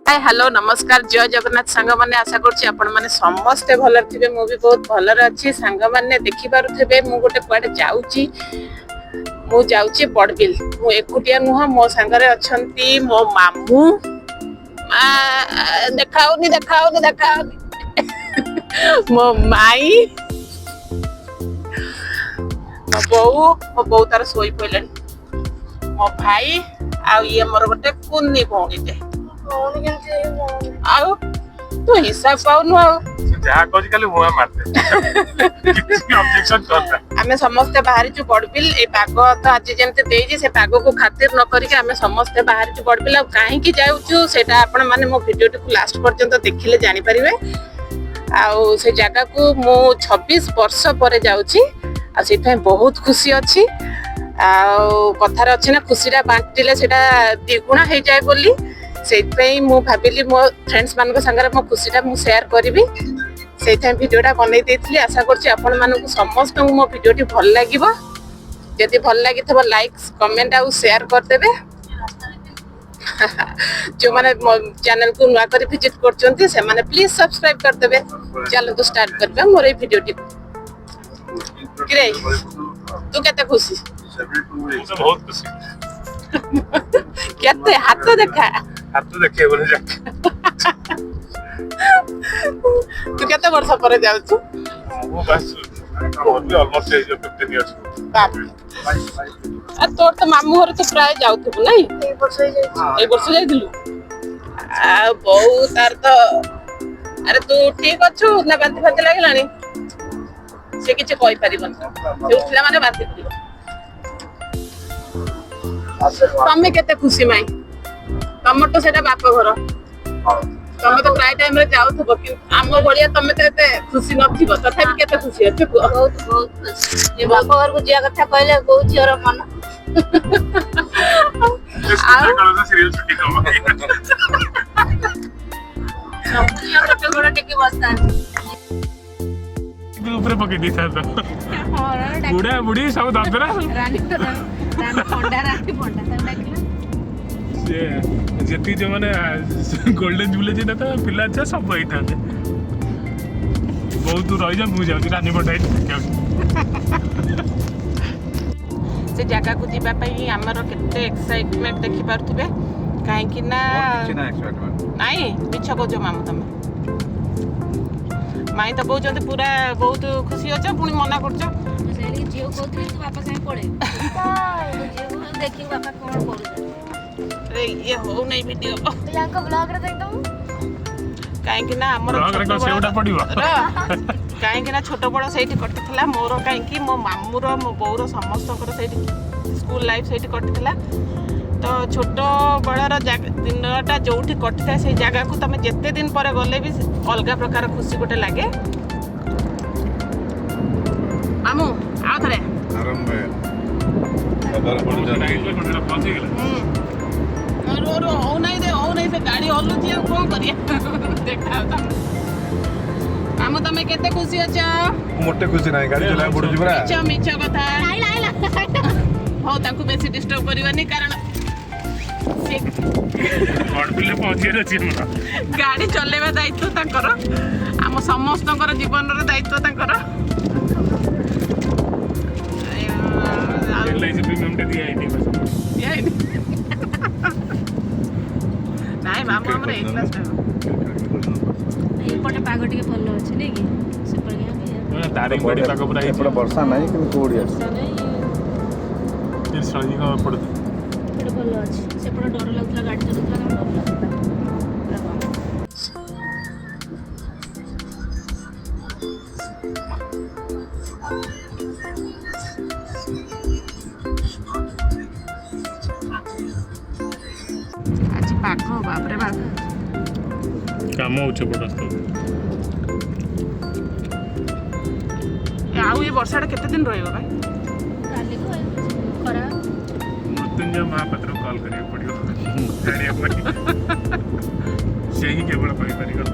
Hi hello नमस्कार जय जगन्नाथ सांग माने आशा करछि आपण माने समस्ते भलर थिबे मु भी बहुत भलर अछि सांग माने देखि पारुथिबे मु गोटे कुआडे जाउची बड़बिल मु एकुटिया नुह मो सांगरे अछंती मो मामू देखाउनी मो माई मो बौ तार सोई पइलन मो भाई आ ये मोर गोटे कुन्नी भौणीटे आउ तू हिसाब पाउनु आउ जहाँ कह खाली मुआ मारते ऑब्जेक्शन करता आमे समस्ते बाहरी छु बड़बिल ए पाग तो आज जेमते देई से पाग को खातिर न करिके आमे समस्ते बाहरी छु बड़बिल आ काहे की जाउछु सेटा आपण माने मो वीडियो को लास्ट पर्यंत देखिले जानि परिबे आउ से जगह को मो 26 वर्ष परे जाउची आ सेठा बहुत खुशी अछि आ कथार अछि ना खुशीरा बांटिले सेटा द्विगुणा हे जाय बोली सेइथै मु भाबिली मो फ्रेंड्स मानको संगरे मो खुशीटा मु शेयर करबी सेइथै वीडियोटा बनै देथिली आशा करछि आपण मानको समस्त मो वीडियोटी भल लागिबो जदि भल लागिथबो लाइक कमेंट आ शेयर कर देबे जो माने चैनल को नुआ करी विजिट करचंती से माने प्लीज सब्सक्राइब कर देबे चलो तो स्टार्ट करबे मोर ए वीडियोटी किरे तू केते खुशी बहुत खुशी केते हाथ देखा हाथ तो देखे बोले जा तू केते वर्ष पर जाउछु वो बस और भी ऑलमोस्ट एज ऑफ 15 इयर्स बाप आ तोर तो मामू घर तो प्राय जाउथबु नै ए वर्ष जाइदिलु आ बहु तार तो अरे तू ठीक अछु ना बांती फांती लागलानी से किछ कहि परिबन से उठला माने बांती दियो तमे केते खुशी माई तमर तो सेटा बाप घर तमे तो प्राय टाइम रे जाउथबो कि आमो बलिया तमे तो एते खुशी नथिबो तथापि केते खुशी अछि बहुत खुशी ये बाप घर को जिया कथा कहले बहुत झियर मन सीरियल छुट्टी करो सब छोटे बड़ा टिके बसता ऊपर पके दी था बुढ़ा बुढ़ी सब दादरा रानी पंडा डाकिला से जेती जो माने गोल्डन जुबली जे था पिला अच्छा सब होई था बहुत दूर रही जा मु जाउ रानी बटाई से जगह को जीवा पई हमर केते एक्साइटमेंट देखि पारथुबे काहे कि ना नाही मिछ को जो मामू तमे माई तो बहुत पूरा बहुत खुशी अच्छा पुणी मना करछ सेली जियो कोथि तो बापा संग पड़े जियो देखि बापा कोन करू अरे ये हो नहीं वीडियो यांको ब्लॉग रे देख दऊ काहे कि ना हमर ब्लॉग रे सेउडा पडिबो काहे कि ना छोट बड़ सेठी कटिथला मोर काहे कि मो मामूर मो बौर समस्तकर सेठी स्कूल लाइफ सेठी कटिथला तो छोट बड़र दिनटा जोठी कटिथा से जगह को तमे जेते दिन पर गले भी अलगा प्रकार खुशी गोटे लागे मामू आओ थरे आरंभ है खबर पड़ जाने कोनला पहुंच गेला रो हो नहीं से गाड़ी हल्लू थी कोन करिया देखा था मामू तमे केते खुशी अछ मोटे खुशी नाही गाड़ी चला पड़ जिबरा मिछ कथा लाइला हो ताकू बेसी डिस्टर्ब करबानी कारण बड़बिल पहुंची अछि हमरा गाड़ी चलेबा दायित्व ताकर हम समस्तकर जीवन रे दायित्व ताकर एलआईसी प्रीमियम टे दिया आईडी बस नाइ मामू हमर एक क्लास ए पटे पाग टिके भलो अछि नै कि सुपर गेम दारिंग बड़ी पाक पूरा एपटे वर्षा नाही कि कोडी अछि फिर सळी का पड़ पटे भलो अछि से पटे डर लागतला गाड़ी चलतला डर लागतला आज पाग बाप रे बाप काम होछ पड़स्त आउ ये वर्षाटा केते दिन रहइबो भाई काली को खरा मृत्युंजय महापात्र कॉल करिया पड़ियो गाड़ी अपनी से ही केवल कहि परिगल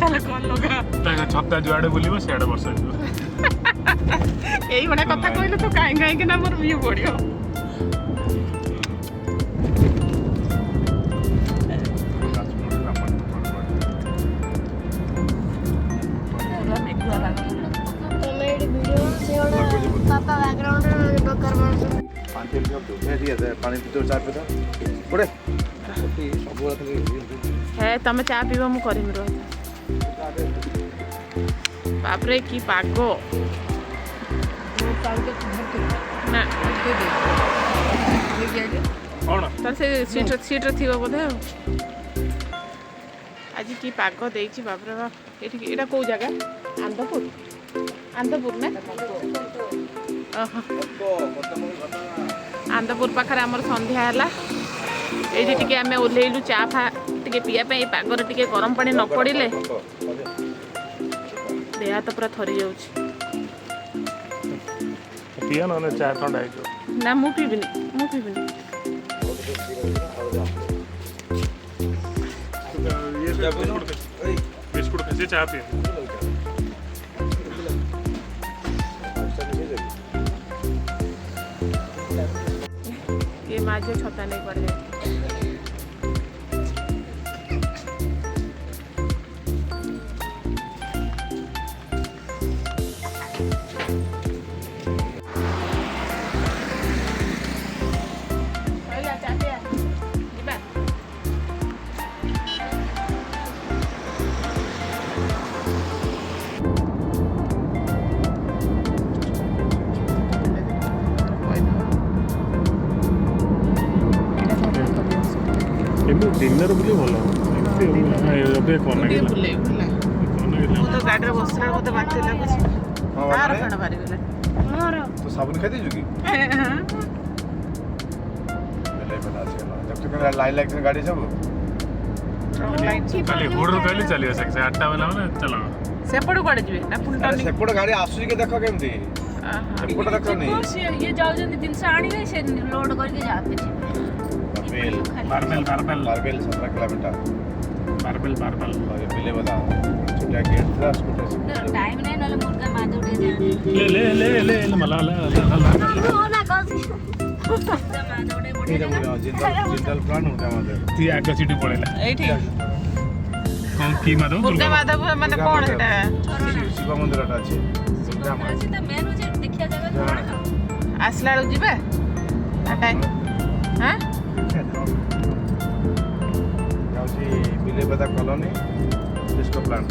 ताले कॉल लगा ताका छत्ता जुआडे बुलिबो सेडे वर्ष आइबो एई बडा कथा कहले तो काहे कि ना मोर व्यू पड़ियो पानी पीते हो चाय पीते पड़े सब हे तमे चा पीब मु करमी रह बापरे की पागो ना कौन तर से सीट थी बोधे आज की पाग देछि बापरे बाप एटा को जगह आंधपुर ना आंधपुर पाखरे आमर संध्या है ये टी आम ओह्लैलु चा फा टे पीया पागर टे गरम पानी न पड़े देह तो पूरा थरी जाऊँ पिया ना चाय ठंडा है ना मु पीबिनी बिस्कुट कैसे चाय पिए ये माझे छता नहीं पड़ जाए डिनर बुले भल ଏବେ କଣ ଟିକେ ଲାଗିଲା ବୁଲେଇ ବୁଲା ମୁଁ ତ ଗାଡ଼ିରେ ବସିଲା ମୋତେ ବାନ୍ତି ଲାଗୁଛି କାହାର ଫେଣ ବାହାରିଗଲା तो साबुन खाई दीजिए जब तक लाइन लग गाड़ी सब ଖାଲି ହୁଡ଼ରୁ କହିଲେ ଚାଲିବ ସାଙ୍ଗେ 8ଟା ବେଲା ମାନେ ଚାଲ ସେପଟୁ କୁଆଡ଼େ ଯିବେ ନା ପୁଣି ଟର୍ଣ୍ଣିଂ ସେପଟ ଗାଡ଼ି ଆସୁଛି କି ଦେଖ କେମିତି ଏପଟ ଦେଖନି ये जाऊँ जिनस आने से लोड करके जाते बारबेल 17 किलोमीटर बारबेल और ये मिले बता छोटा गेट था स्कूटर से टाइम नहीं नाले मुर्गा मार दे ले मला ना कौन जिंदल प्लान उनका मतलब ती आग सिटी पळेला ଏଇଠି କଣ କି ମାଧବ ଦୁର୍ଗା ମାଧବ ମାନେ କଣ ସେଟା शिव मंदिर अच्छे मेन होचे देखिया जगह ଆସିଲା ବେଳକୁ ଯିବେ ଟାଇମ୍ ହାଁ जाऊँगी मिले बता कॉलोनी डिस्को प्लांट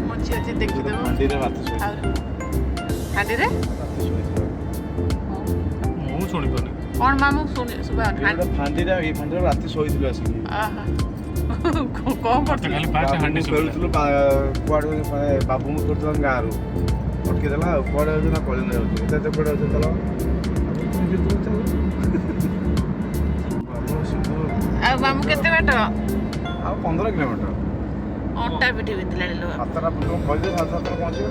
ମଛି ଅଛି ଦେଖିଦେବ मंदिर रात से ହାଣ୍ଡିରେ ମୁଁ ଶୁଣି ପାରୁନି କଣ ମାମୁଁ ଶୁଣି ଶୁଭା फांडीरा ये फांडीरा रात सोईथिलु आसी କଣ ମତେ ଖାଲି ପାଞ୍ଚ ହାଣ୍ଡି ଶୁଣିଲା फेरुथिलु कुआडे माने बाबू मु करथला गारू अटके देला कुआडे होछ ना कॉलेज में होछ एते कुआडे होछ चलो ଆଉ ମାମୁଁ କେତେ ବାଟ आ 15 किलोमीटर ଅଣ୍ଟା ପିଠି ବିନ୍ଧିଲାଣି ଲୋ सातरा पुरो कॉलेज 7 पहुंची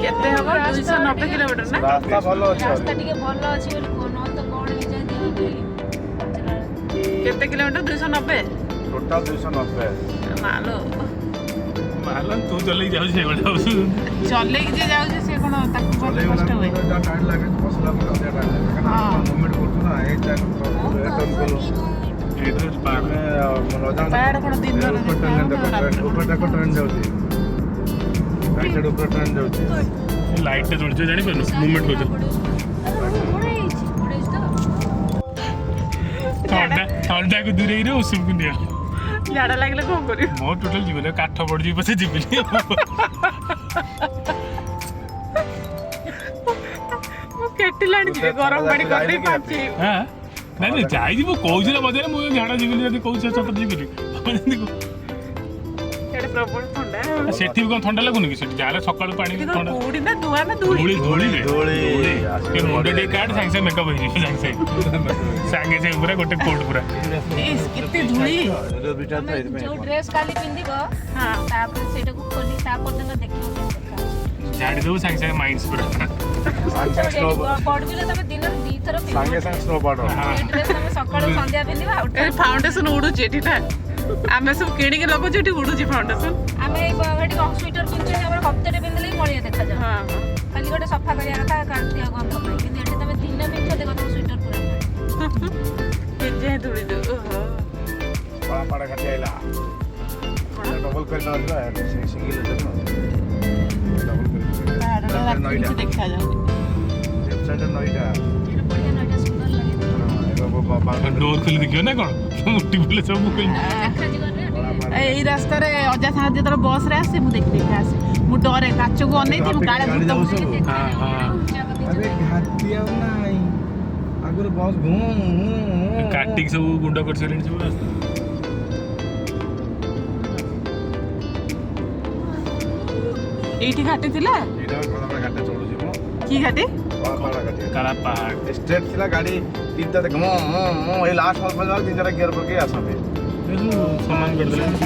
କେତେ ହବ 290 କିଲୋମିଟର ନା रास्ता भलो अछि रास्ता टिके भलो अछि बोली कोन तो कोन हे जाय କେତେ କିଲୋମିଟର 290 टोटल 290 ମାଲୋ ମାଲନ ତୁ ଚଲେଇ ଯାଉଛୁ ସେଇଭଳିଆ ହଉଛୁ ଚଲେଇକି ଯେ ଯାଉଛି ସେ କଣ ତାକୁ ବହୁତ चले କଷ୍ଟ ହୁଏ वाला टाइम लागे बसला में ज्यादा टाइम लागे हाँ। मूवमेंट करतो ना एक टाइम टर्न करो ଏଇଟା ପାର ପାହାଡ଼ କଣ ଦିନରେ ऊपर तक ट्रेन जाउची राइट साइड ऊपर ट्रेन जाउची ଲାଇଟଟା ଜଳୁଛି ଜାଣିପାରୁନୁ ମୁଭମେଣ୍ଟ କରୁଛୁ ଥଣ୍ଡାକୁ ଦୂରେଇ ରେ ଉଷୁମକୁ ନିଅ ଝାଡ଼ା ଲାଗିଲେ କଣ କରିବ ମୋ ଟୋଟାଲ ଯିବନି କାଠ ପଡ଼ିଯିବ ପଛେ ଯିବିନି ମୁଁ କେଟିଲ ଆଣିଯିବି ଗରମ ପାଣି କରିଦେଇ ପାଞ୍ଚି ହଁ ନାଇଁ ନାଇଁ ଯାଇଯିବ କହୁଛି ନା ମଜାରେ ମୁଁ ଝାଡ଼ା ଯିବିନି ଯଦି କହୁଛି ସତରେ ଯିବିନି ସେଟା ପ୍ରବଳ ଥଣ୍ଡା ସେଠି ବି କଣ ଥଣ୍ଡା ଲାଗୁନି କି ସେଠି ଯାହେଲେ ସକାଳୁ ପାଣି ଥଣ୍ଡା କୁଉଡି ନା ଧୂଆଁ ନା ଧୂଳି ଧୂଳି ଧୂଳି। ଟିକେ ମୁଣ୍ଡ ଟିକେ କାଟ ସାଙ୍ଗେ ସାଙ୍ଗେ ମେକଅପ୍ ହେଇଯିବ ସାଙ୍ଗେ ସାଙ୍ଗେ ପୁରା ଗୋଟେ କୋଟ ପୁରା ଇସ୍, କେତେ ଧୂଳି जो ड्रेस काली पिंदिबो ହଁ तापर सेटा को खोली तापर दिन देखिबो ଝାଡ଼ି ଦେବୁ ସାଙ୍ଗେ ସାଙ୍ଗେ ମାଇନ୍ସ ପୁରା पड़बिले तमे दिन दी थर सांगे सांगे स्नो पाउडर ड्रेस तमे सकाळ संध्या पिंदिबा आउट ଏ ଫାଉଣ୍ଡେସନ ଉଡୁଛି ଏଠି ନା ଆମେ ସବୁ କିଣିକି ଲଗାଉଛୁ ଏଠି ଉଡୁଛି ଫାଉଣ୍ଡେସନ आमे एठी स्वेटर पिंचे हमर हप्ते पिंदले मळिया देखा जा ହଁ खाली गोटे सफा करिया कथा काटिया गंध पाई कि एठी तमे दिन पिंचे देखो स्वेटर पूरा କେଜେ ଧୂଳି ଦଉ ଓହୋ पाड़ा पाड़ा काटी आइला डबल कर ना सिंगल है ना डबल कर ପାହାଡ଼ଟା ରାତି କିଛି ଦେଖାଯାଉନି ସାଇଡ୍ ନଈଟା ଏଇଟା ବଢିଆ ନଈଟା ସୁନ୍ଦର ଲାଗେ। ଡୋର ଖୋଲି ଦେଖିବ ନା କ'ଣ ମୁଟି ବୁଲେ ସବୁ ଖୋଲି ଦେଖାଯିବ ନା। ଏଇ ରାସ୍ତାରେ ଅଜା ସାଙ୍ଗରେ ଯେତେବେଳେ ବସ୍ ରେ ଆସେ ମୁଁ ଦେଖି ଦେଖି ଆସେ। ମୁଁ ଡରେ କାଚକୁ ଅନେଇଥିବି ମୁଁ କାଳେ ଭୂତ ଆରେ ଘାଟି ଆଉ ନାଇଁ ଆଗରୁ ବସ୍ କାଟିକି ସବୁ ଗୁଣ୍ଡ କରିସାରିଲେଣି ସବୁ ରାସ୍ତା। ଏଇଠି ଘାଟି ଥିଲା ଏଇଟା ଘାଟି ଚଢୁଛି ମୁଁ କି ଘାଟି କାଳା ପାହାଡ଼ ଷ୍ଟ୍ରେଟ୍ ଥିଲା ଗାଡ଼ି ତିନିଟା ଦେଖ ଏଇ ଲାଷ୍ଟ ମଲ୍ ପର୍ଯ୍ୟନ୍ତ ତିନିଟା ଗିୟର ପକେଇ ଆସନ୍ତି ସମାନ କରିଦେଲେଣି।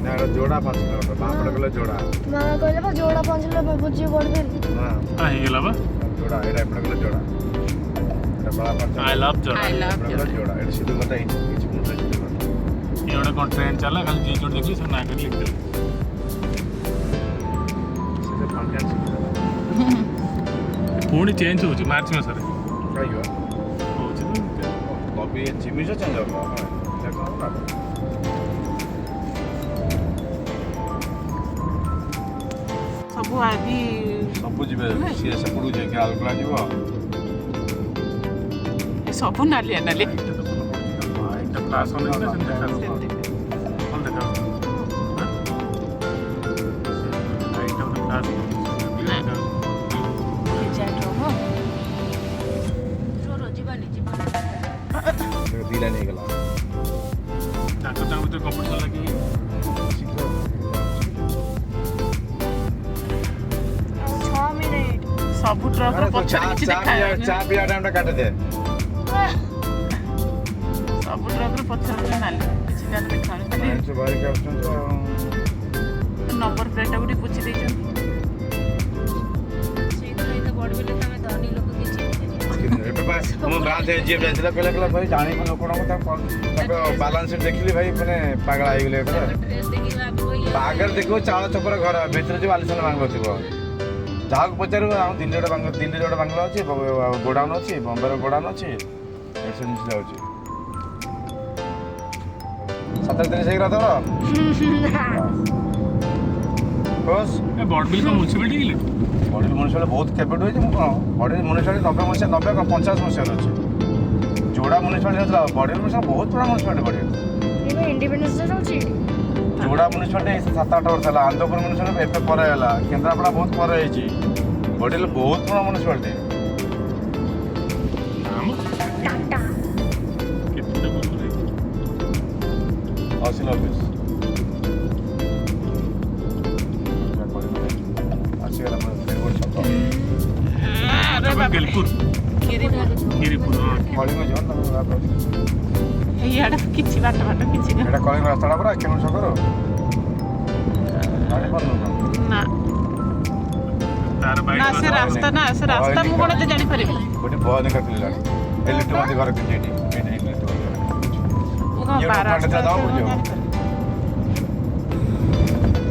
ନା ଏଇଟା ଯୋଡ଼ା 5 କିଲୋମିଟର ବାଁପଟେ ଗଲେ ଯୋଡ଼ା ମାମା କହିଲେ ବା ଯୋଡ଼ା ପହଞ୍ଚିଲେ ବୁଝିବ ବଡ଼ବିଲ। ହଁ ହେଇଗଲା ବା ଯୋଡ଼ା ଏଇଟା ଏପଟେ ଗଲେ ଯୋଡ଼ା ଏଇଟା ବଳା ଆଇ ଲଭ୍ ଜୋଡ଼ା। ଯୋଡ଼ା ଏଇଟା ସିଧୁ କଥା କିଛି ମୁଣ୍ଡରେ ସିଧୁ କଥା ଇଏ ଗୋଟେ କ'ଣ ଟ୍ରେନ୍ ଚାଲା ଖାଲି ଯିଏ ଯୋଉଠି ଦେଖିଲେ ସବୁ ନାଁ କରି ଲିଖିଦେଲେ। ସେଟା ଫାଙ୍କା ପୁଣି ଚେଞ୍ଜ ହେଉଛି ମାର୍ଚ୍ଚ ମାସରେ କାହିଁକି ହେଉଛି ଲବି ଜିମିଜ ଚେଞ୍ଜ ହେବ ସବୁ ଆଜି ସବୁ ଯିବେ ସିଏ ସେପଟକୁ ଯାଇକି ଆଲଗଲା ଯିବ ଏ ସବୁ ନାଲିଆ ନାଲି ଏଇଟା କ୍ଲାସ୍ ଅନେକ ନା ସେମିତି ଦେଖାଯାଉଛି ଭଲ ଦେଖାଯାଉଛି। ଏଇଟା ଗୋଟେ କ୍ଲାସ୍ ଯିବାନି ଦିଲା ନେଇଗଲା ତାଙ୍କ ଭିତରେ କମ୍ପିଟିସନ୍ ଲାଗିକି ସବୁ ଟ୍ରକର ପଛରେ କିଛି ଦେଖାଯାଉନି। ଚା ପିଇବା ଟାଇମଟା କାଟିଦେ ସବୁ ଟ୍ରକର ପଛରେ ନାଲି କିଛି ତାର ଦେଖାଯାଉନି ଖାଲି ବାହାରିକି ଆସୁଛନ୍ତି ଆଉ ନମ୍ବର ପ୍ଲେଟଟାକୁ ଟିକେ ପୋଛି ଦେଇଛନ୍ତି। ସେଇଥିପାଇଁ ତ ବଡ଼ବିଲ ତମେ ଧନୀ ଲୋକ କିଛି ଏବେ ବା ଆମ ଗାଁ ଯିଏ ଯାଇଥିଲା କହିଲା ଭାଇ ଜାଣିବ ଲୋକମାନଙ୍କୁ ତାଙ୍କ ବାଲାନ୍ସ ଦେଖିଲି ଭାଇ ମାନେ ପାଗଳା ହେଇଗଲେ ପୁରା ଡ୍ରେସ୍ ଦେଖିବା ଆଗରେ ଦେଖିବ ଚାଳ ଛପର ଘର ଭିତରେ ଯିବ ଆଲିସାନ ବାଙ୍ଗ ଥିବ ଯାହାକୁ ପଚାରିବ ଆମ ଦିଲ୍ଲୀରେ ଗୋଟେ ବାଙ୍ଗଲା ଅଛି ଗୋଡାଉନ୍ ଅଛି ବମ୍ବେର ଗୋଡାଉନ୍ ଅଛି ଏସବୁ ଜିନିଷ ଯାଉଛି 7:30 ହେଇଗଲା ତମର ବସ୍ ବଡ଼ବିଲ କ'ଣ ମ୍ୟୁନିସିପାଲିଟି କିଲେ ବଡ଼ିଲ ମ୍ୟୁନିସିପାଲିଟି ବହୁତ କେବେଠୁ ହେଇଛି ମୁଁ କ'ଣ ବଡ଼ିଲ ମ୍ୟୁନିସିପାଲିଟି 90 ମସିହା 90 କ'ଣ 50 ମସିହାରେ ଅଛି ଯୋଡ଼ା ମ୍ୟୁନିସିପାଲିଟି ନଥିଲା ବଡ଼ିଲ ମ୍ୟୁନିସିପାଲିଟି ବହୁତ ପୁରା ମ୍ୟୁନିସିପାଲିଟି ବଡ଼ିଲ ଇଣ୍ଡିପେଣ୍ଡେନ୍ସ ରହୁଛି ଯୋଡ଼ା ମ୍ୟୁନିସିପାଲିଟି 7-8 ବର୍ଷ ହେଲା ଆନ୍ଦପୁର ମ୍ୟୁନିସିପାଲିଟି ଏବେ ପରେ ହେଲା କେନ୍ଦ୍ରାପଡ଼ା ବହୁତ ପରେ ହେଇଛି ବଡ଼ିଲ ବହୁତ ପୁରା ମ୍ୟୁନିସିପାଲିଟି ଟାଟା କେତେଟା ବର୍ଷ ହେଇଛି ତହସିଲ ଅଫିସ୍ ଆସିଗଲା ଛକ ଗେଲପୁର ଗିରିପୁର କଳିଙ୍ଗ ଯିବ ଇଆଡ଼େ କିଛି ବାଟ କିଛି ନାହିଁ। ଏଇଟା କଳିଙ୍ଗ ରାସ୍ତାଟା ପୁରା କେଉଁ ଛକରୁ ଜାଣିପାରୁନୁ ନା ତାର ବାଇକ୍ ନା ସେ ରାସ୍ତା ମୁଁ କ'ଣ ଏତେ ଜାଣିପାରିବି ଗୋଟେ ବହନିକା ଥିଲି ଜାଣି ଏ ଲିଟୁ ମନ୍ତି ଘର କିନ୍ତୁ ଏଇଠି ଲିଟୁ ମୁଁ କ'ଣ ରାସ୍ତା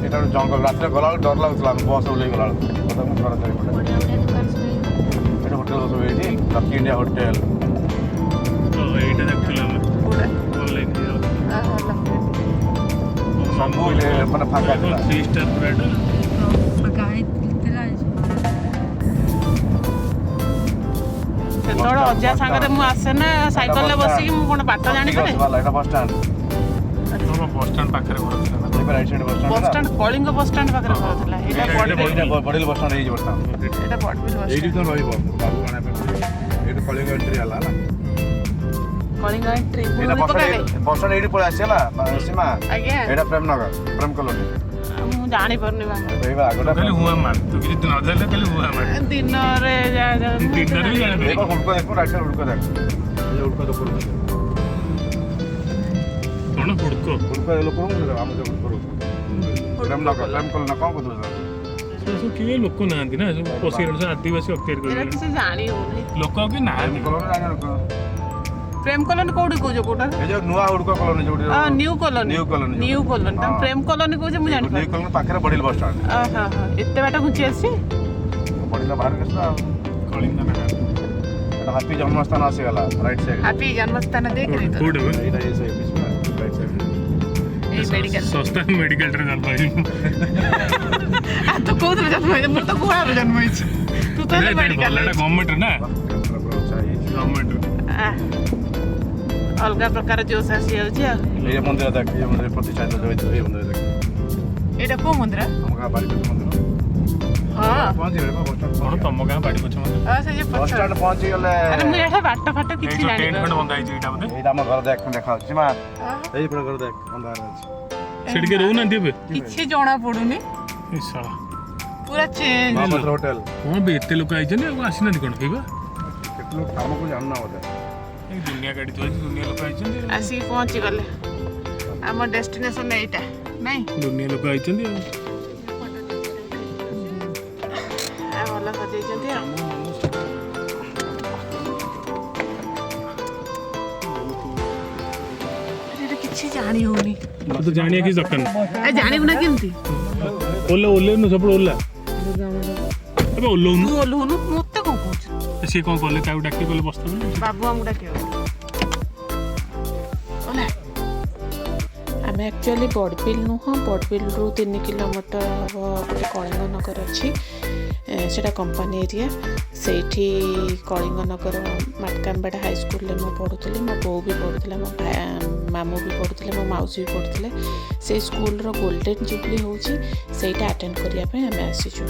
ଏଇଟା ଗୋଟେ ଜଙ୍ଗଲ ରାତିରେ ଗଲାବେଳକୁ ଡର ଲାଗୁଥିଲା ଆମେ ବସ୍ ଓହ୍ଲେଇ ଗଲାବେଳକୁ ଘର ଚାରିପଟେ ବଢ଼ିଆ ବଢ଼ିଆ ଦୋକାନ ସବୁ ଏଇଟା ହୋଟେଲ ସବୁ ଏଇଠି ଲକି ଇଣ୍ଡିଆ ହୋଟେଲ ଏଇଟା ଦେଖୁଥିଲୁ ଆମେ ଅନଲାଇନ୍ ସବୁ ମାନେ ଫାଙ୍କା ଥିଲା 3 ଷ୍ଟାର୍ ପୁରା ଏଇଟା ସେତେବେଳେ ଅଜା ସାଙ୍ଗରେ ମୁଁ ଆସେ ନା ସାଇକେଲରେ ବସିକି ମୁଁ କ'ଣ ବାଟ ଜାଣିପାରେ। ଏଇଟା ବସ୍ ଷ୍ଟାଣ୍ଡ ବସ୍ ଷ୍ଟାଣ୍ଡ ପାଖରେ ଘର ଥିଲା ନା right side bus bus stand Kalinga bus stand ପାଖରେ ଘର ଥିଲା। ଏଇଟା ବଡ଼ିଲ ବସ୍ ଷ୍ଟାଣ୍ଡ ହେଇଛି ବର୍ତ୍ତମାନ ଏଇଟା ବଡ଼ବିଲ ବସ୍ ଏଇଠି ତ ରହିବ ବାବୁ ଆଣିବା ପାଇଁ ପଡ଼ିବ ଏଇଠି କଳିଙ୍ଗ ଏଣ୍ଟ୍ରି ହେଲା ନା କଳିଙ୍ଗ ଏଣ୍ଟ୍ରି ଏଇଟା ବସ୍ ଷ୍ଟାଣ୍ଡ ଏଇଠି ପଳେଇ ଆସିଛି ହେଲା ସୀମା ଆଜ୍ଞା ଏଇଟା ପ୍ରେମନଗର ପ୍ରେମ କଲୋନୀ ମୁଁ ଜାଣିପାରୁନି ବା ଏଇବା ଆଗଟା ଖାଲି ହୁଆ ମାର ତୁ କିଛି ନ ଜାଣିଲେ ଖାଲି ହୁଆ ମାର ଦିନରେ ଦିନରେ ବି ଜାଣିପାରିବି ଏଇବା ହୁଡ଼କ ଦେଖୁ ରାଇଟ୍ ସାଇଡ୍ ହୁଡ଼କ ଦେଖ ଏ ହୁଡ଼କ ଦେଖ କ'ଣ ହୁଡ଼କ ହୁଡ଼କ ଲୋକ ଆମ ଯୋଉ ହୁଡ଼କ ପ୍ରେମନଗର ପ୍ରେମ କଲୋନୀ କ'ଣ କହୁଥିଲୁ ସବୁ କିଏ ଲୋକ ନାହାନ୍ତି ନା ସବୁ ପଶିଗଲେଣି ସବୁ ଆଦିବାସୀ ଅକ୍ତିଆର ଏଇଟା କରିଗଲେଣି କିଛି ଜାଣି ହଉନି। ଲୋକ ଆଉ କିଏ ନାହାନ୍ତି କଲୋନୀ ଜାଣିନ ପ୍ରେମ କଲୋନୀ କୋଉଠି କହୁଛ କୋଉଟା? ଏ ଯୋଉ ନୂଆ ହୁଡ଼କ କଲୋନୀ ଯୋଉଠି new colony new colony new colony ତମେ ପ୍ରେମ କଲୋନୀ କହୁଛ ମୁଁ ନ୍ୟୁ ଜାଣିପାରୁନି। କଲୋନୀ ପାଖରେ ବଡ଼ିଲ ବସ୍ ଷ୍ଟାଣ୍ଡ ଏତେ ବାଟ ଘୁଞ୍ଚି ଆସିଛି। ବଡ଼ିଲ ବାହାରକୁ ଆସିଲା ଆଉ କଳିଙ୍ଗ ନା ଏଇଟା ହାପି ଜନ୍ମସ୍ଥାନ ଆସିଗଲା ରାଇଟ୍ ସାଇଡ୍ ହାପି ଜନ୍ମସ୍ଥାନ ଦେଇକିରି ତ କୋଉଠି ବା? ଏଇଟା ଏଇ ସାଇଡ୍ ରାଇଟ୍ ସାଇଡ୍ ଏଇ ମେଡିକାଲ ଶସ୍ତା ମେଡିକାଲରେ ଜନ୍ମ ହେଇଛି ତୁ କୋଉଥିରେ ଜନ୍ମ ହେଇଛି? ମୁଁ ତ ଗୁହାରୁ ଜନ୍ମ ହେଇଛି। ତୁ कहले मेडिकल गवर्नमेंट ना गवर्नमेंट अलग प्रकार जोश आसी जाଉଛି आ ये मंदिर देख ये मंदिर प्रतिष्ठित होइतो ये मंदिर देख एटा को मंदिर हम का बारी मंदिर हां पहुंच गए बस स्टैंड कौन तुम गाँ बाड़ी पछ मंदिर आ से जे बस स्टैंड पहुंच गले अरे मु एटा बाट फाट এই किछि যে जानि टेंट बंदा ହେଇଛି ଏଇଟା ବୋଧେ ଏଇଟା ଆମ ଘର ଦେଖା ହଉଛି ମା ଏଇ ପୁରା ଘର ଦେଖ ଅନ୍ଧାର ଅଛି ସେଠି କିଏ ରହୁନାହାନ୍ତି ଏବେ किछि जणा पडुनी ଏ ଶଳା पूरा चेंज महापात्र होटल କଣ ବେ ଏତେ ଲୋକ ଆଇଛନ୍ତି ଆଉ ଆସିନାହାନ୍ତି କଣ ହେଇବା କେତେ ଲୋକ କାମକୁ ଜାଣୁନା ବୋଧେ ଏଇ ଦୁନିଆ ଗାଡ଼ି ତ ହେଇଛି ଦୁନିଆ ଲୋକ ଆଇଛନ୍ତି आसी पहुंची गले हम डेस्टिनेशन एटा नहीं ଦୁନିଆ ଲୋକ ଆଇଛନ୍ତି ଆଉ आ वाला सजै जंती आ अरे किछि जानि होनी ମୁଁ ତ ଜାଣିବା କିଛି ଦରକାର ନାହିଁ ए जानिबु ना केमती ଓହ୍ଲେଇନୁ ସବୁବେଳେ ଓହ୍ଲା ଏବେ ଓହ୍ଲଉନୁ तू ओलहुनु मते को कहछ ସିଏ କ'ଣ କଲେ କାହାକୁ ଡାକି କଲେ ବସ୍ତା बाबू हमକୁ डाकियो ओला आम एक्चुअली बड़बिल नुह बड़बिलू 3 किलोमीटर हम गोटे कलिंगनगर अच्छी सेटा कंपनी एरिया से कलिंगनगर माटकामबेड़ा हाई स्कूल में पढ़ुली मो बो भी पढ़ुला मो मामू भी पढ़ुले मो मौसी भी पढ़ुले से स्कूल गोल्डन जुबली होची सेटा अटेंड करने आम आसीचु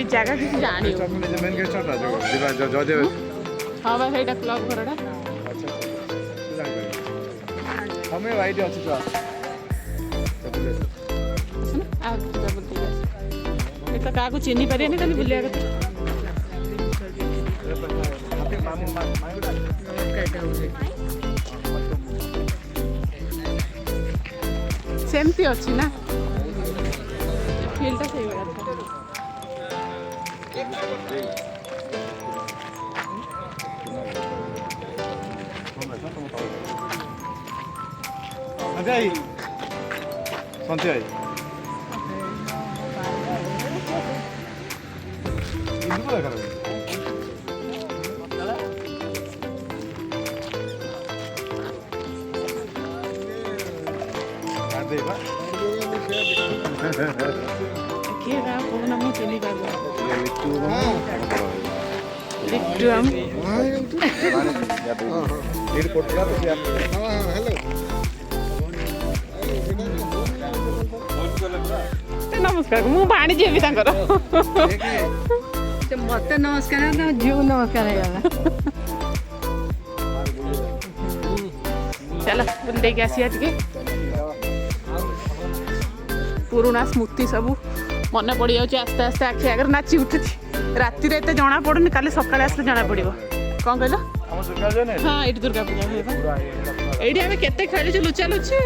ए जगह किछि जानि हो मेन गेस्ट था जो दिवा जयदेव हां बा सेटा क्लब घरडा हमें आईडिया अछि तो आ बुलते ए त काको चिन्नी परियानी खाली बुलिया कथा सेमती अच्छी ना फील्डटा सही बड़ा था अजय संजय इनको देखा देवा किए गा कोना मु चिन्नी बाबू लिट्टू लिट्टू हम लीड कोटला तो यार नमस्कार मु बाणिज्य भी तांकर मत नमस्कार जीव नमस्कार चल बुल देके आसिया टिके पुराना स्मृति सब मन पड़ जाऊँ आस्ते आस्ते आखि आगे नाची उठुची राति एत जना पड़ुनि काली सकाଳେ आसले जना पड़ो कौन कहल हाँ ये दुर्गा पूजा हुए ये आम केते खेलु लुचा लुची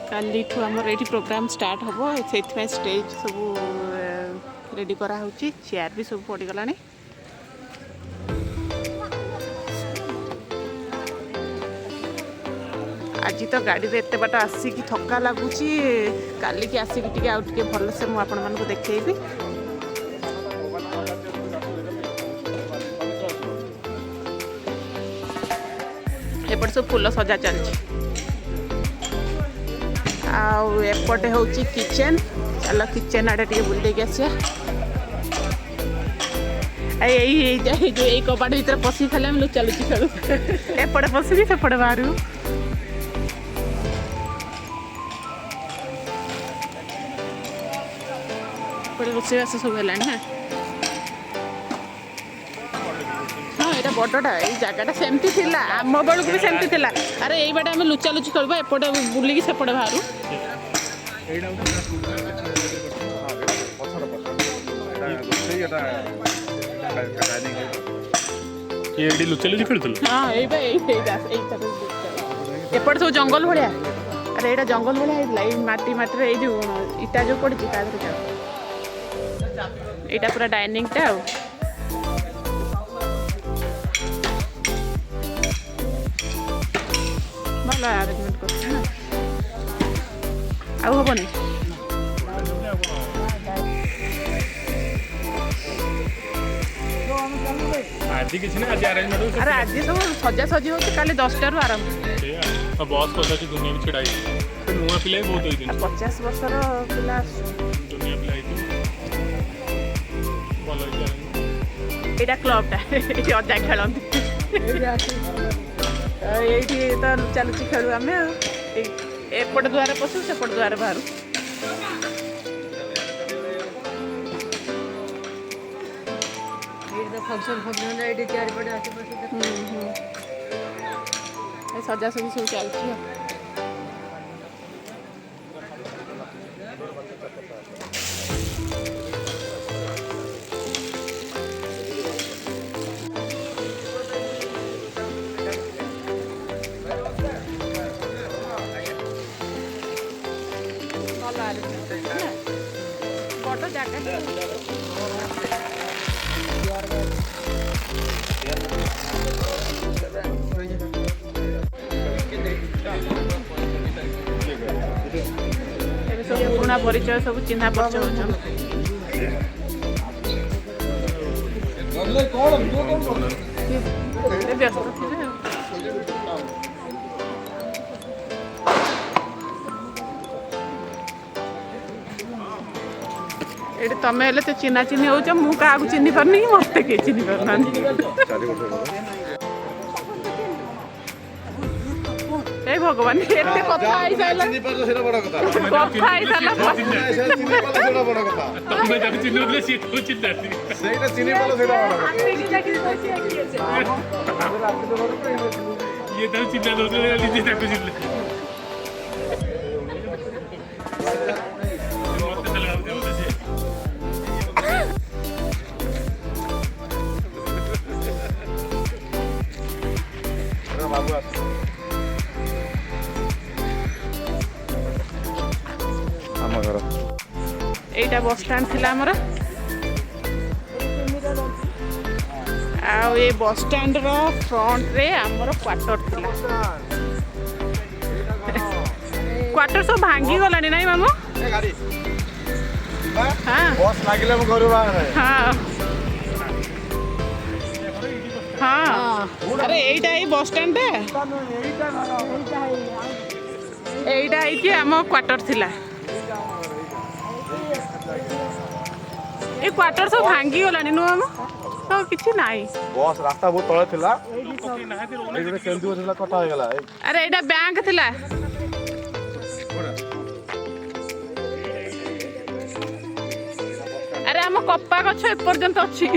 काली आमर ये प्रोग्राम स्टार्ट हम से स्टेज सब रेडी करा होची चेयर भी सब पड़गला आज तो गाड़ी रे एते बाट आसिक थका लगुच काली की आसिक टे आउ टे भल से मुझे आपण मानक देखैबी एपट सब फूल सजा चलछि आउपटे हूँ किचेन चल किचेन आड़े टे बुल देके आसिया जो कबाट भर पशि खाली आम लुचा लुची खेलु एपटे पशुक सेपटे बाहर रोषेबास सब है हाँ हाँ यहाँ बड़टा ये जगटा सेमती थिला आम बेलू भी सेमती थिला अरे यही बाटे आम लुचा लुची खेलबा एपटे बुलिकी सेपटे बाहर ये एडी लुचा लुची खेलुथल हाँ एइटा एपट सब जंगल भाया अरे एटा जंगल भाया माटी माटी रे जो इटा जो पड़ी ता एटा पूरा डाइनिंग टा भल आरेंजमेंट कर आउ हबनी आज किसी ना आज अरेंजमेंट अरे आज सब सजा सजी हो काली 10टा रु आरंभ बॉस पता कि दुनिया में छिड़ाई तो नुआ पिला बहुत होई 50 वर्षर पिला दुनिया पिला भल होई एटा क्लबटा एटी अजा खेलती एटी तो लुचालुची खेलु आम एपट द्वार पशु सेपट द्वार बाहर सजा सजी सब चलती बड़ जगह सब पुराना परिचय सब चिन्हा परिचय व्यस्त थे ये तमें हेले तो चिन्हा चिन्ह हो मु क्या चिन्ह पारनी मत किए चिन्ह पारना ए भगवान एते कथा आई साला कथा आई साला तमे जब चिन्ह ले सी तो चिन्ह ସେଇଟା ଚିନି ପାଲ ସେଇଟା ये तो चिन्ह दो ले लीजिए तक चिन्ह मत चला दे उसे ବାବୁ ଆମ ଘର एटा बस स्टैंड थिला हमर आ ये बस स्टैंड रो फ्रंट रे हमर क्वार्टर थिला क्वार्टर सब भांगी गलानी नाही मामू ए गाड़ी हां बस लागिले म घरु बाहर हां हां अरे एटा ई बस स्टैंड रे एटा ई के हम क्वार्टर थिला ए क्वार्टर सब भांगी गलानी नु हम तो किछि नाही बस रास्ता बहुत तळे थिला एगरे केंदु थिला कटा हो गेला अरे एटा बैंक थिला अरे हम कप्पा गछ ए पर्यंत अछि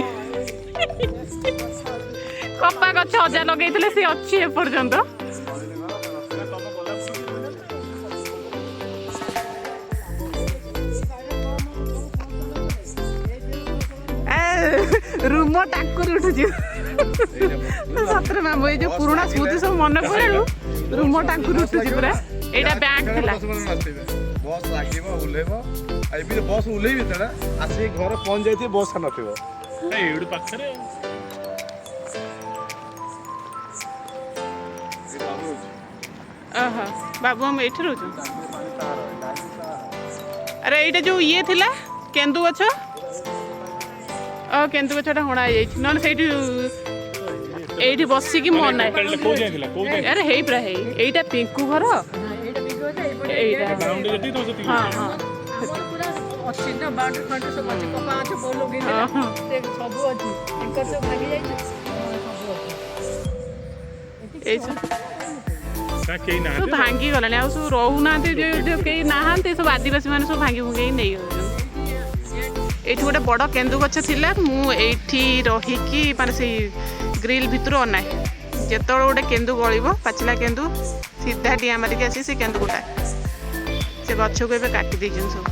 कप्पा गछ अजा लगैथिले से अछि ए पर्यंत रूम टाकुर उठुची सतरे मामू ये जो पुराना स्मृति सब मन पड़ू रूम टाकुर उठुची पूरा एटा बैंक थिला बस लागिबो उलेबो आई भी बस उलेबी तडा आसी घर पहुंच जाइथि बस नथिबो ए एडु पाखरे आहा बाबू हम एठी रहू अरे एटा जो ये थिला केंदु गछ केंदु गछटा हणा जाई न सेठी एठी बसी की मन नाही को जाइथिला को अरे हेई प्रा हेई एटा पिंकू घर एटा बाउंड्री जति तो जति हां हां अच्छी ना बाउंड्री फ्रंट सब अच्छी कपा अच्छे बोल लोग से सब अच्छी इनकर सब भागी जाई एसा का केही ना सब भांगी गलानी आ सब रहू ना जो केही नाहांते सब आदिवासी माने सब भांगी भुंगी नहीं हो एठी गोटे बड़ केंदु गछ थिला मु एठी रहिकी माने से ग्रिल भितर अनाए जेतोळ गोटे केंदु गळिबो पाचिला केंदु सीधा डिया मारिक आसी से केंदु गोटा से गछ को एबे काटी दैछन सब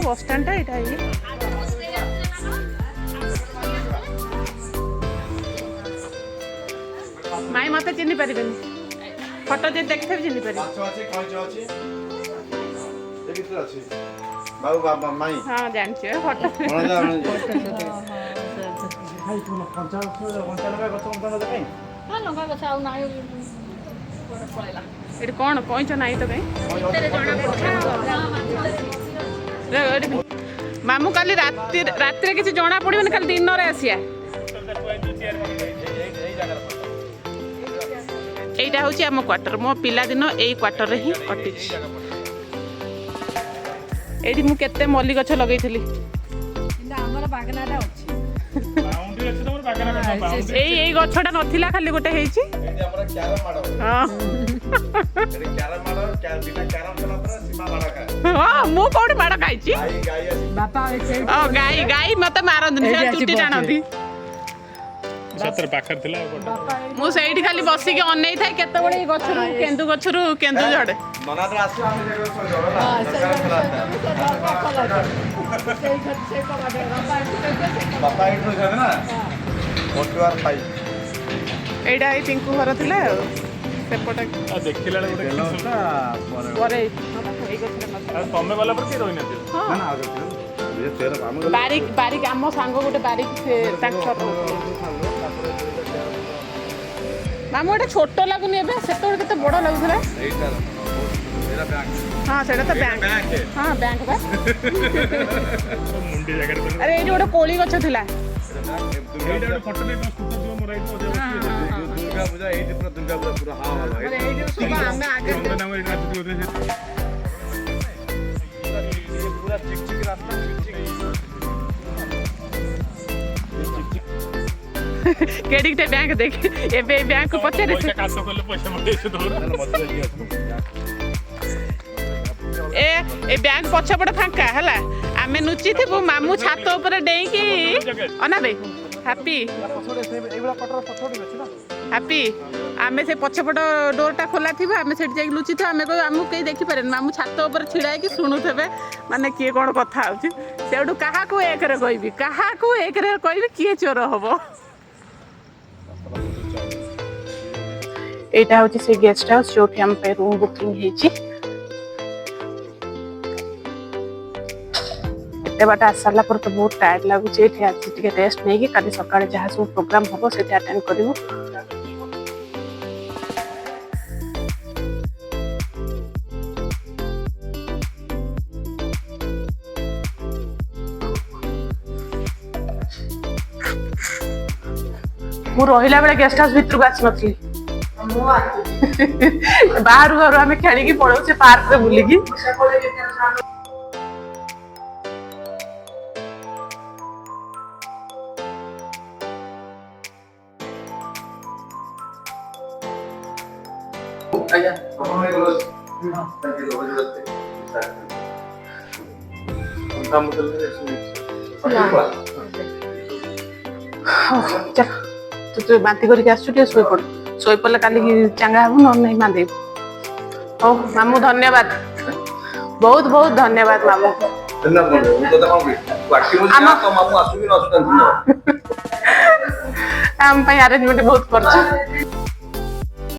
ବସ୍ ଷ୍ଟାଣ୍ଡଟା ଏଇଟା ଇଏ ମାଇଁ ମତେ ଚିହ୍ନି ପାରିବେନି ଫଟୋ ଯଦି ଦେଖିଥିବି ଚିହ୍ନି ପାରିବି ମାଛ ଅଛି କଇଁଚ ଅଛି ଏ ଭିତରେ ଅଛି ବାବୁ ବାବା ମାଇଁ ହଁ ଜାଣିଛୁ ଫଟୋ ଅଣଜା ହଁ ଲଙ୍କା ଗଛ ଆଉ ନାହିଁ ଏଠି କ'ଣ କଇଁଚ ନାହିଁ ତ କାଇଁ ଏଠି ମାମୁଁ କାଲି ରାତିରେ କିଛି ଜଣା ପଡ଼ିବନି ଖାଲି ଦିନରେ ଆସିଆ এইটা হচ্ছে আমার কোয়ার্টার মো পিলাদিন এই কোয়ার্টারে হি কটিছি এইটি মু কেতে মল্লি গছ লগাইছিলি কিন্তু ଆମର ବାଗନାଟା ଅଛି ବାଉଣ୍ଡ୍ରି ଅଛି ତମର ବାଗାନ ଗଛ ବାଉଣ୍ଡ୍ରି এই গছটা নথিলা খালি গোটে ହେଇଛି ଏଇଠି ଆମର କ୍ୟାରମ ମାଡ଼ ହଁ ଏଠି କ୍ୟାରମ ମାଡ଼ ବିନା କ୍ୟାରମ ଖେଳ ପରେ ସୀମା ମାଡ଼ ଖାଏ ହଁ ମୁଁ କୋଉଠି ମାଡ଼ ଖାଇଛି ଗାଈ ଗାଈ ଆସି ବାପା ସେଇଠି ଗାଈ ଗାଈ ମତେ ମାରନ୍ତିନି ସେ ଚୁଟି ଟାଣନ୍ତି ସତରେ ପାଖରେ ଥିଲା ଆଉ ଗୋଟେ ମୁଁ ସେଇଠି ଖାଲି ବସିକି ଅନେଇ ଥାଏ କେତେବେଳେ ଏଇ ଗଛରୁ କେନ୍ଦୁ ଝଡେ ନନାଦର ଆସିବ ଆମେ ଜାଗାରେ ଶୋଇଯାଉ ହେଲା ବାପା ଏଇଠି ରହୁଛନ୍ତି ନା ପଟୁଆର ପାଇ ଏଇଟା ଏଇ ପିଙ୍କୁ ଘର ଥିଲା ଆଉ ସେପଟେ ଆଉ ଦେଖିଲା ବେଳେ ଗୋଟେ ତେଲ ଖୁସି ଟା ପରେ ପରେ ଏଇ ଗଛରେ ନଥିଲା ଆଉ ତମେ ଗଲା ପରେ କିଏ ରହିନଥିବ ନା ନା ଆଉ କିଛି ନାହିଁ। ତେଲ ଆମେ ଗଲେ ବାରିକ ଆମ ସାଙ୍ଗ ଗୋଟେ ବାରିକ ସେ ତାଙ୍କ ଛୋଟ ମାମୁଁ ଏଇଟା ଛୋଟ ଲାଗୁନି ଏବେ ସେତେବେଳେ କେତେ ବଡ଼ ଲାଗୁଥିଲା ଏଇଟା ଏଇଟା ବ୍ୟାଙ୍କ ହଁ ସେଇଟା ତ ବ୍ୟାଙ୍କ ହଁ ବ୍ୟାଙ୍କ ବା ମୁଣ୍ଡି ଜାଗାରେ ତମେ ଆରେ ଏଇଠି ଗୋଟେ କୋଳି ଗଛ ଥିଲା ଏଇଟା ଗୋଟେ ଫଟୋ ନେଇ ତମ ସ୍କୁଟର ଯିବ ମୋର ଏଇଠି ଦୁର୍ଗା ପୂଜା ଏଇଠି ପୁରା ଦୁର୍ଗା ପୂଜା ପୁରା ହଁ ହଁ ଆମେ ଆଗେ ନାମ ଏଇଠି ରାଜୁତି ବୋଧେ ପୁରା ଚିକ୍ ଚିକ୍ ରାସ୍ତା କେଡ଼ିକିଟେ ବ୍ୟାଙ୍କ ଦେଖି ଏବେ ଏଇ ବ୍ୟାଙ୍କକୁ ପଚାରେ ପଇସା କାଶ କଲେ ପଇସା ମତେଇছে ତୋର ଏ ବ୍ୟାଙ୍କ ପଛପଟେ ଫାଙ୍କା ହେଲା ଆମେ ନୁଚିଥିବୁ ମାମୁଁ ଛାତ ଉପରେ ଡେଇଁକି ଅନାବେ ହାପି ହାପି ଆମେ ସେ ପଛପଟ ଡୋରଟା ଖୋଲା ଥିବ ଆମେ ସେଠି ଯାଇକି ଲୁଚିଥିବୁ ଆମେ କହିବୁ ଆମକୁ କେହି ଦେଖିପାରିବେନି ମାମୁଁ ଛାତ ଉପରେ ଛିଡ଼ା ହେଇକି ଶୁଣୁଥିବେ ମାନେ କିଏ କ'ଣ କଥା ହେଉଛି ସେଇଠୁ କାହାକୁ ଏକରେ କହିବି କିଏ ଚୋର ହବ এইটা হচ্ছে সেই গেস্ট হাউস যোଉଠି ଆମ ପାଇଁ ରୁମ୍ ବୁକିଂ ହେଇଛି ଏତେ ବାଟ ଆସିସାରିଲା ପରେ ତ ବହୁତ ଟାୟାର୍ଡ ଲାଗୁଛି ଏଠି ଆଜି ଟିକେ ରେଷ୍ଟ ନେଇକି କାଲି ସକାଳେ ଯାହା ସବୁ ପ୍ରୋଗ୍ରାମ ହବ ସେଠି ଆଟେଣ୍ଡ କରିବୁ ମୁଁ ରହିଲା ବେଳେ ଗେଷ୍ଟ ହାଉସ୍ ଭିତରକୁ ଆସିନଥିଲି ବାହାରୁ ଘରୁ ଆମେ ଖେଳିକି ପଳଉଛେ ପାର୍କରେ ବୁଲିକି ତୁ ବାନ୍ତି କରିକି ଆସୁଛୁ ଟିକେ ଶୋଇପଡ ଶୋଇପଡ଼ିଲେ କାଲି ଚାଙ୍ଗା ହବୁ ନହେଲେ ନାହିଁ ମାନ୍ଦେଇବୁ ହଉ ମାମୁଁ ଧନ୍ୟବାଦ ବହୁତ ବହୁତ ଧନ୍ୟବାଦ ମାମୁଁ ଆମ ପାଇଁ ଆରେଞ୍ଜମେଣ୍ଟ ବହୁତ କରୁଛୁ